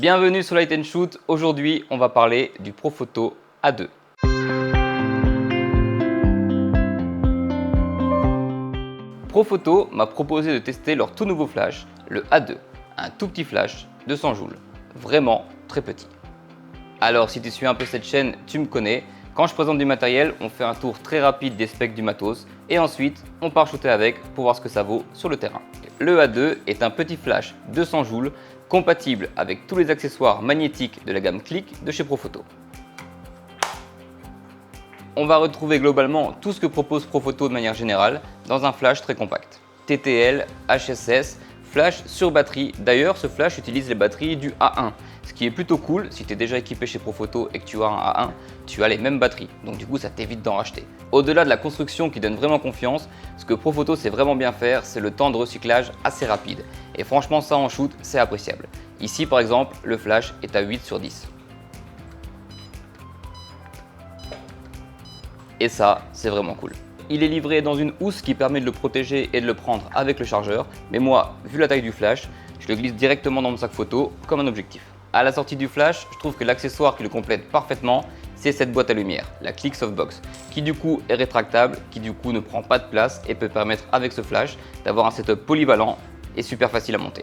Bienvenue sur Light & Shoot. Aujourd'hui, on va parler du Profoto A2. Profoto m'a proposé de tester leur tout nouveau flash, le A2, un tout petit flash de 100 joules, vraiment très petit. Alors si tu suis un peu cette chaîne, tu me connais, quand je présente du matériel, on fait un tour très rapide des specs du matos et ensuite on part shooter avec pour voir ce que ça vaut sur le terrain. Le A2 est un petit flash de 100 joules, compatible avec tous les accessoires magnétiques de la gamme Click de chez Profoto. On va retrouver globalement tout ce que propose Profoto de manière générale dans un flash très compact. TTL, HSS, flash sur batterie. D'ailleurs, ce flash utilise les batteries du A1, ce qui est plutôt cool. Si tu es déjà équipé chez Profoto et que tu as un A1, tu as les mêmes batteries, donc du coup ça t'évite d'en racheter. Au-delà de la construction qui donne vraiment confiance, ce que Profoto sait vraiment bien faire, c'est le temps de recyclage assez rapide. Et franchement, ça en shoot, c'est appréciable. Ici par exemple, le flash est à 8 sur 10. Et ça, c'est vraiment cool. Il est livré dans une housse qui permet de le protéger et de le prendre avec le chargeur. Mais moi, vu la taille du flash, je le glisse directement dans mon sac photo comme un objectif. À la sortie du flash, je trouve que l'accessoire qui le complète parfaitement, c'est cette boîte à lumière, la Click Softbox, qui du coup est rétractable, qui du coup ne prend pas de place et peut permettre avec ce flash d'avoir un setup polyvalent et super facile à monter.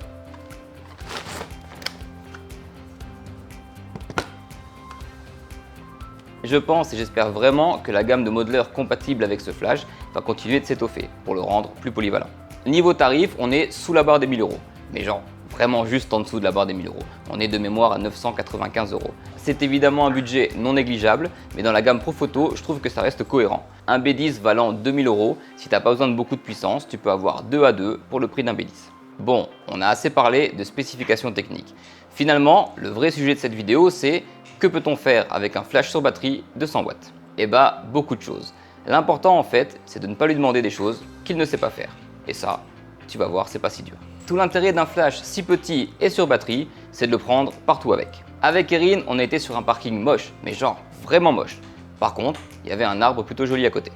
Je pense et j'espère vraiment que la gamme de modeleurs compatible avec ce flash va continuer de s'étoffer pour le rendre plus polyvalent. Niveau tarif, on est sous la barre des 1000 €, mais genre vraiment juste en dessous de la barre des 1000 €. On est de mémoire à 995 €. C'est évidemment un budget non négligeable, mais dans la gamme Profoto, je trouve que ça reste cohérent. Un B10 valant 2000 €, si t'as pas besoin de beaucoup de puissance, tu peux avoir 2 A2 pour le prix d'un B10. Bon, on a assez parlé de spécifications techniques. Finalement, le vrai sujet de cette vidéo, c'est que peut-on faire avec un flash sur batterie de 100 watts? Eh bah, beaucoup de choses. L'important en fait, c'est de ne pas lui demander des choses qu'il ne sait pas faire. Et ça, tu vas voir, c'est pas si dur. Tout l'intérêt d'un flash si petit et sur batterie, c'est de le prendre partout avec. Avec Erin, on était sur un parking moche, mais genre vraiment moche. Par contre, il y avait un arbre plutôt joli à côté.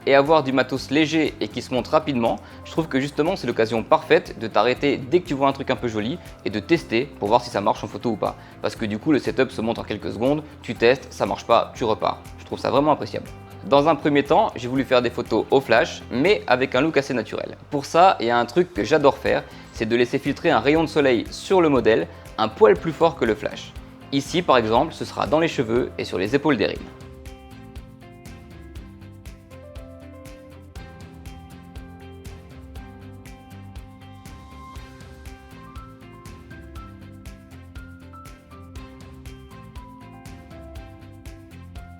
Et avoir du matos léger et qui se monte rapidement, je trouve que justement c'est l'occasion parfaite de t'arrêter dès que tu vois un truc un peu joli et de tester pour voir si ça marche en photo ou pas. Parce que du coup le setup se monte en quelques secondes, tu testes, ça marche pas, tu repars. Je trouve ça vraiment appréciable. Dans un premier temps, j'ai voulu faire des photos au flash, mais avec un look assez naturel. Pour ça, il y a un truc que j'adore faire, c'est de laisser filtrer un rayon de soleil sur le modèle, un poil plus fort que le flash. Ici par exemple, ce sera dans les cheveux et sur les épaules d'Erin.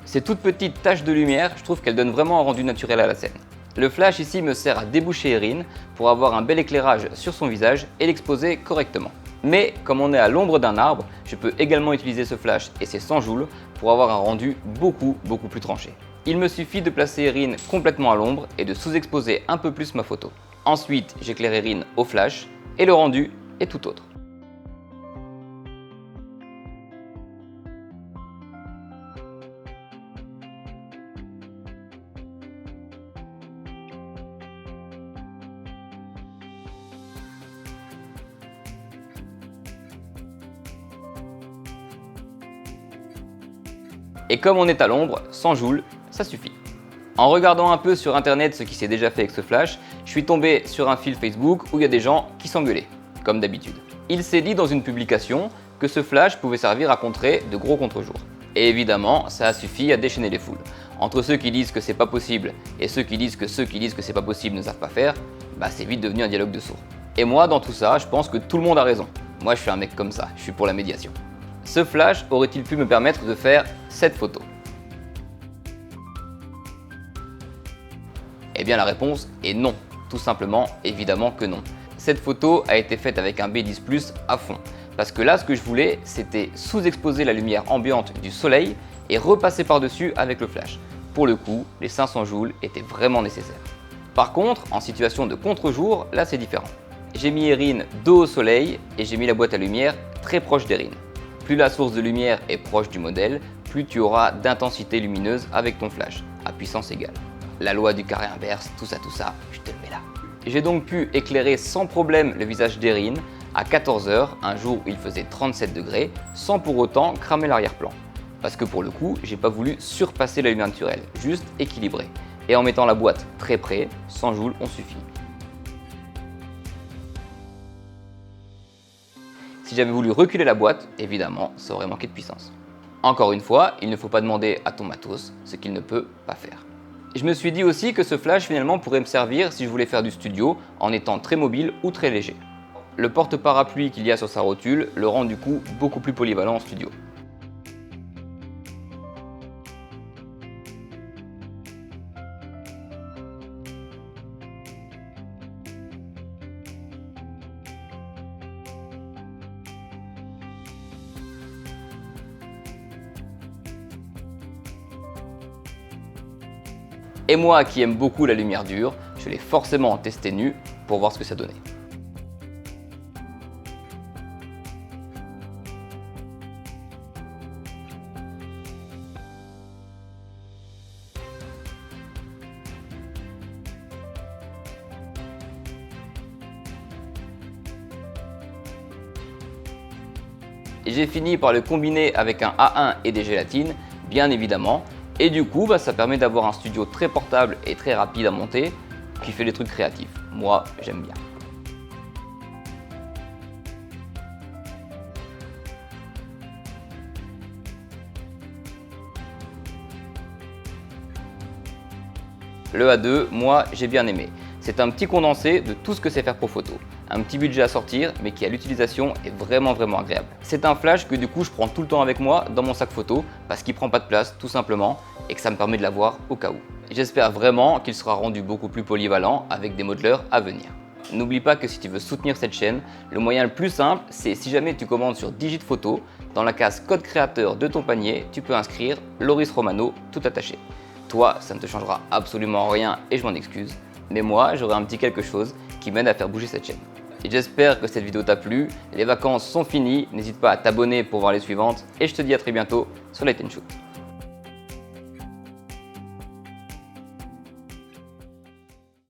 Ces toutes petites taches de lumière, je trouve qu'elles donnent vraiment un rendu naturel à la scène. Le flash ici me sert à déboucher Erin pour avoir un bel éclairage sur son visage et l'exposer correctement. Mais comme on est à l'ombre d'un arbre, je peux également utiliser ce flash et ses 100 joules pour avoir un rendu beaucoup plus tranché. Il me suffit de placer Erin complètement à l'ombre et de sous-exposer un peu plus ma photo. Ensuite, j'éclaire Erin au flash et le rendu est tout autre. Et comme on est à l'ombre, 100 joules, ça suffit. En regardant un peu sur internet ce qui s'est déjà fait avec ce flash, je suis tombé sur un fil Facebook où il y a des gens qui s'engueulaient, comme d'habitude. Il s'est dit dans une publication que ce flash pouvait servir à contrer de gros contre-jours. Et évidemment, ça a suffi à déchaîner les foules. Entre ceux qui disent que c'est pas possible et ceux qui disent que c'est pas possible ne savent pas faire, bah c'est vite devenu un dialogue de sourds. Et moi, dans tout ça, je pense que tout le monde a raison. Moi, je suis un mec comme ça, je suis pour la médiation. Ce flash aurait-il pu me permettre de faire cette photo? Eh bien la réponse est non, tout simplement, évidemment que non. Cette photo a été faite avec un B10+ à fond, parce que là ce que je voulais c'était sous-exposer la lumière ambiante du soleil et repasser par-dessus avec le flash. Pour le coup, les 500 joules étaient vraiment nécessaires. Par contre, en situation de contre-jour, là c'est différent. J'ai mis Erin dos au soleil et j'ai mis la boîte à lumière très proche d'Erin. Plus la source de lumière est proche du modèle, plus tu auras d'intensité lumineuse avec ton flash, à puissance égale. La loi du carré inverse, tout ça, je te le mets là. J'ai donc pu éclairer sans problème le visage d'Erin à 14 h, un jour où il faisait 37 degrés, sans pour autant cramer l'arrière-plan. Parce que pour le coup, j'ai pas voulu surpasser la lumière naturelle, juste équilibré. Et en mettant la boîte très près, 100 joules ont suffi. Si j'avais voulu reculer la boîte, évidemment, ça aurait manqué de puissance. Encore une fois, il ne faut pas demander à ton matos ce qu'il ne peut pas faire. Je me suis dit aussi que ce flash finalement pourrait me servir si je voulais faire du studio en étant très mobile ou très léger. Le porte-parapluie qu'il y a sur sa rotule le rend du coup beaucoup plus polyvalent en studio. Et moi qui aime beaucoup la lumière dure, je l'ai forcément testé nu pour voir ce que ça donnait. Et j'ai fini par le combiner avec un A1 et des gélatines, bien évidemment. Et du coup, ça permet d'avoir un studio très portable et très rapide à monter, qui fait des trucs créatifs. Moi, j'aime bien. Le A2, moi, j'ai bien aimé. C'est un petit condensé de tout ce que c'est faire pro photo. Un petit budget à sortir, mais qui à l'utilisation est vraiment agréable. C'est un flash que du coup je prends tout le temps avec moi dans mon sac photo parce qu'il prend pas de place tout simplement et que ça me permet de l'avoir au cas où. J'espère vraiment qu'il sera rendu beaucoup plus polyvalent avec des modeleurs à venir. N'oublie pas que si tu veux soutenir cette chaîne, le moyen le plus simple, c'est si jamais tu commandes sur Digit Photo, dans la case code créateur de ton panier, tu peux inscrire Loris Romano tout attaché. Toi, ça ne te changera absolument rien et je m'en excuse, mais moi, j'aurai un petit quelque chose qui m'aide à faire bouger cette chaîne. Et j'espère que cette vidéo t'a plu, les vacances sont finies, n'hésite pas à t'abonner pour voir les suivantes et je te dis à très bientôt sur Light & Shoot.